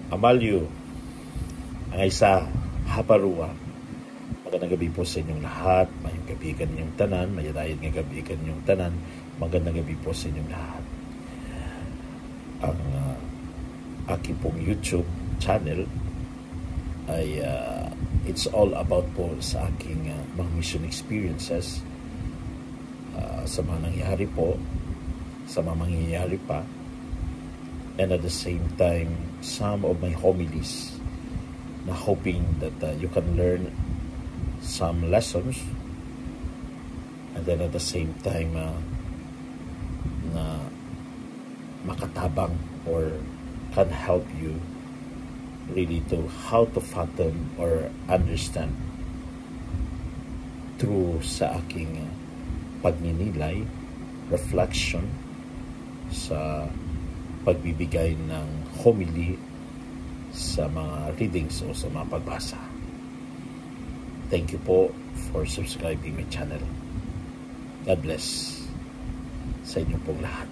Amalyo, ang isa, Haparua. Magandang gabi po sa inyong lahat. Mayong gabi kanyang tanan, mayadayad nga gabi kanyang tanan. Magandang gabi po sa inyong lahat. Ang aking pong YouTube channel ay it's all about po sa aking mga mission experiences, sa mga nangyari po, sa mga mangyayari pa, and at the same time some of my homilies na hoping that you can learn some lessons, and then at the same time na makatabang or can help you really to how to fathom or understand through sa aking pagninilay, reflection, sa pagbibigay ng homily sa mga readings o sa mga pagbasa. Thank you po for subscribing my channel. God bless sa inyo pong lahat.